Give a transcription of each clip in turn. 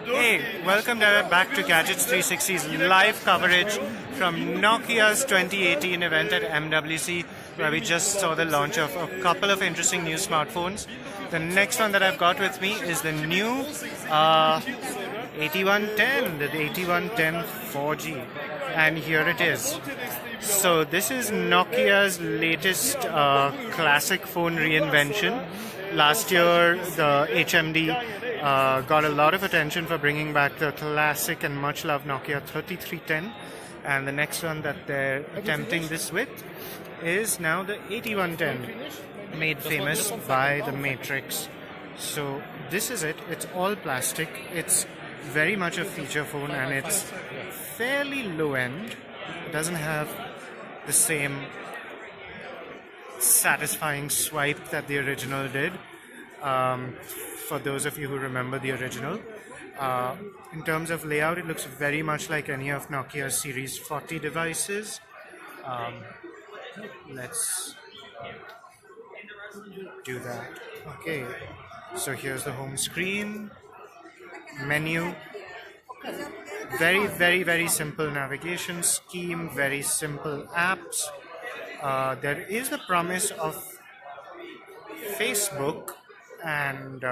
Hey, welcome back to Gadgets 360's live coverage from Nokia's 2018 event at MWC, where we just saw the launch of a couple of interesting new smartphones. The next one that I've got with me is the new 8110, the 8110 4G, and here it is. So this is Nokia's latest classic phone reinvention. Last year, the HMD got a lot of attention for bringing back the classic and much-loved Nokia 3310. And the next one that they're attempting this with is now the 8110, made famous by the Matrix. So this is it. It's all plastic. It's very much a feature phone, and it's fairly low-end. It doesn't have the same satisfying swipe that the original did. For those of you who remember the original, in terms of layout, it looks very much like any of Nokia's Series 40 devices. Let's do that. Okay, so here's the home screen, menu. Very simple navigation scheme, very simple apps. There is the promise of Facebook and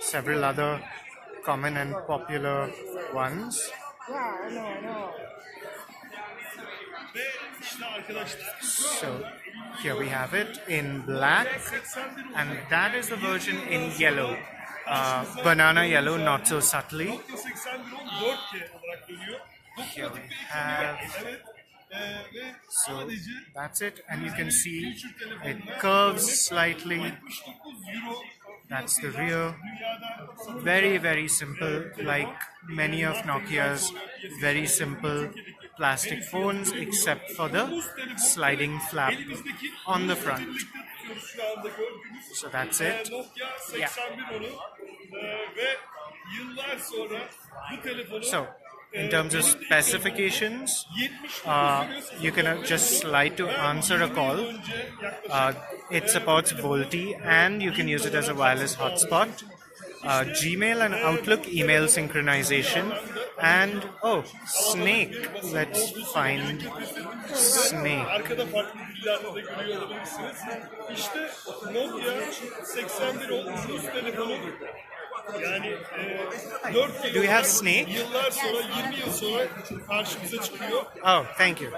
several other common and popular ones. So here we have it in black, and that is the version in yellow. Banana yellow, not so subtly. Here we have. So that's it, and you can see it curves slightly. That's the rear. Very simple, like many of Nokia's very simple plastic phones, except for the sliding flap on the front. So that's it. Yeah. So in terms of specifications, you can just slide to answer a call. It supports VoLTE, and you can use it as a wireless hotspot. Gmail and Outlook email synchronization, and Snake. Let's find Snake. Do we have Snake? Oh, thank you.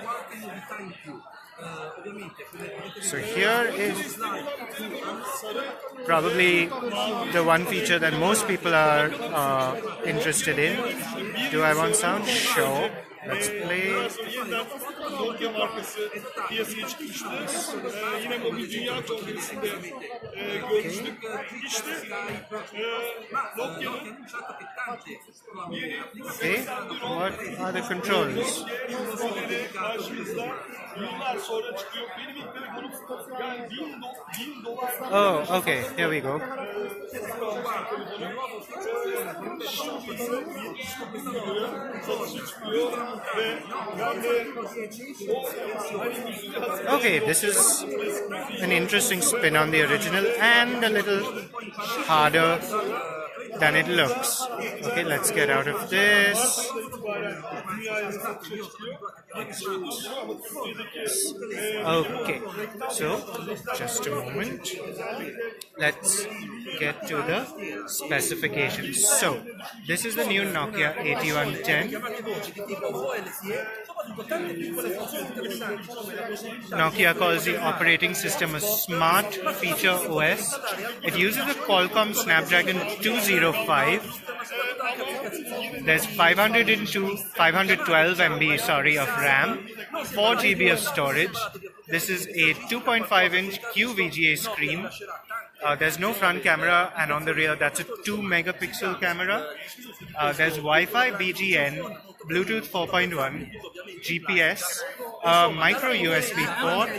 So here is probably the one feature that most people are interested in. Do I want sound? Sure. Let's play. Nokia markası piyasaya çıkmıştı. Yine Mobil Dünya Kongresi'nde görmüştük. İşte Nokia'nın Okay, what are the controls? karşımızda yıllar sonra çıkıyor. Benim ilk telefonum yani $1000. Oh, okay, here we go. Okay, this is an interesting spin on the original and a little harder than it looks. Okay, let's get out of this. Okay, so just a moment. Let's get to the specifications. So, this is the new Nokia 8110. Nokia calls the operating system a smart feature OS. It uses a Qualcomm Snapdragon 205. There's 512 MB of RAM, 4 GB of storage. This is a 2.5-inch QVGA screen. There's no front camera, and on the rear that's a 2-megapixel camera. There's Wi-Fi, BGN, Bluetooth 4.1, GPS, a micro USB port,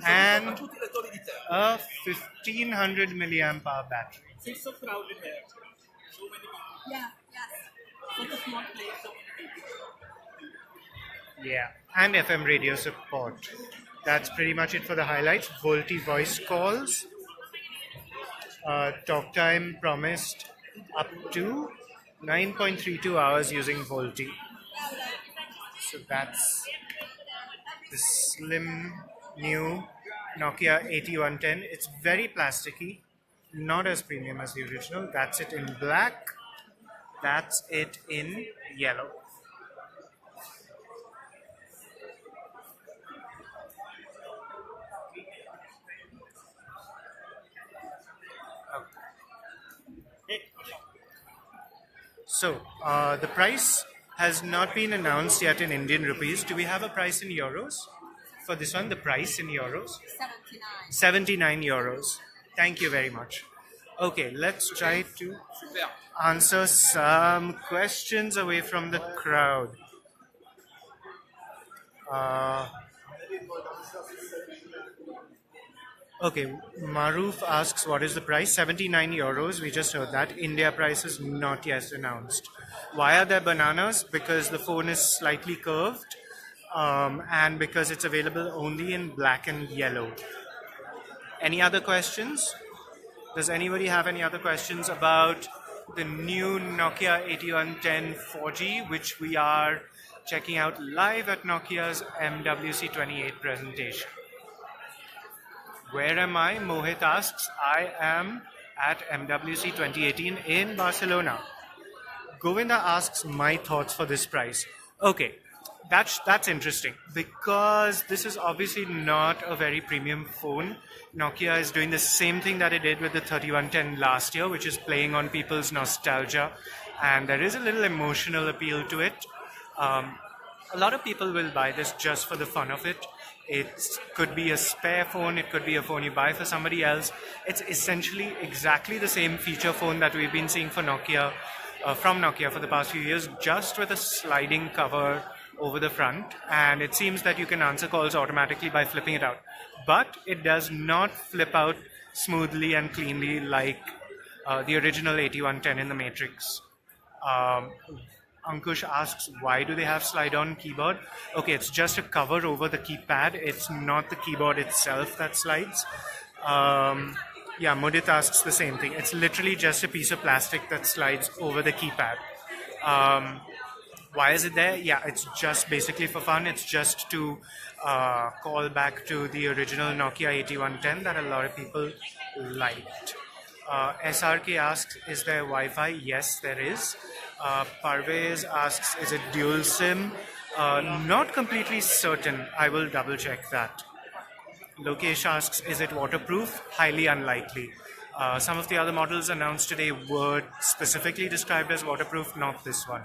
and a 1500 milliamp hour battery. It's so crowded here. So many people. Yeah, yes. Such a small place, so many people. Yeah, and FM radio support. That's pretty much it for the highlights. VoLTE voice calls. Talk time promised up to 9.32 hours using VoLTE. So that's the slim new Nokia 8110. It's very plasticky, not as premium as the original. That's it in black. That's it in yellow. So the price has not been announced yet in Indian rupees. Do we have a price in euros for this one? The price in euros? 79. 79 euros. Thank you very much. Okay, let's try to answer some questions away from the crowd. Okay, Maruf asks what is the price? 79 euros. We just heard that. India price is not yet announced. Why are there bananas? Because the phone is slightly curved and because it's available only in black and yellow. Any other questions? Does anybody have any other questions about the new Nokia 8110 4G, which we are checking out live at Nokia's MWC 28 presentation? Where am I? Mohit asks. I am at MWC 2018 in Barcelona. Govinda asks my thoughts for this price. Okay, that's interesting because this is obviously not a very premium phone. Nokia is doing the same thing that it did with the 3110 last year, which is playing on people's nostalgia, and there is a little emotional appeal to it. A lot of people will buy this just for the fun of it. It could be a spare phone, it could be a phone you buy for somebody else. It's essentially exactly the same feature phone that we've been seeing for Nokia, from Nokia for the past few years, just with a sliding cover over the front, and it seems that you can answer calls automatically by flipping it out. But it does not flip out smoothly and cleanly like the original 8110 in the Matrix. Ankush asks, why do they have slide-on keyboard? Okay, it's just a cover over the keypad. It's not the keyboard itself that slides. Yeah, Mudit asks the same thing. It's literally just a piece of plastic that slides over the keypad. Why is it there? Yeah, it's just basically for fun. It's just to call back to the original Nokia 8110 that a lot of people liked. SRK asks, is there Wi-Fi? Yes, there is. Parvez asks, is it dual SIM? Not completely certain. I will double check that. Lokesh asks, is it waterproof? Highly unlikely. Some of the other models announced today were specifically described as waterproof, not this one.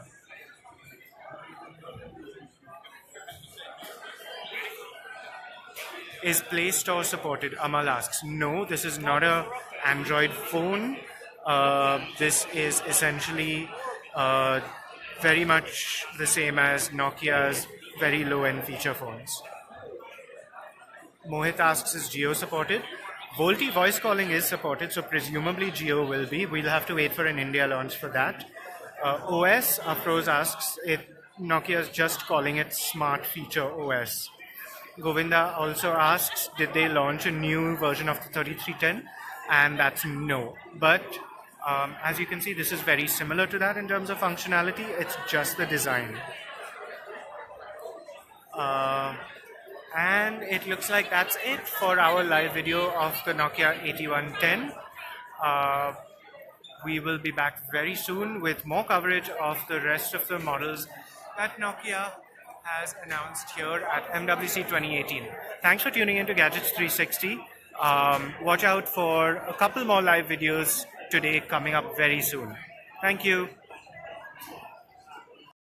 Is Play Store supported? Amal asks. No, this is not a Android phone. This is essentially very much the same as Nokia's very low-end feature phones. Mohit asks, is Geo supported? VoLTE voice calling is supported, so presumably Geo will be. We'll have to wait for an India launch for that. OS, Afroz asks, Nokia's just calling it Smart Feature OS. Govinda also asks, did they launch a new version of the 3310? And that's no. But as you can see, this is very similar to that in terms of functionality. It's just the design. And it looks like that's it for our live video of the Nokia 8110. We will be back very soon with more coverage of the rest of the models that Nokia has announced here at MWC 2018. Thanks for tuning in to Gadgets 360. Watch out for a couple more live videos today coming up very soon. Thank you.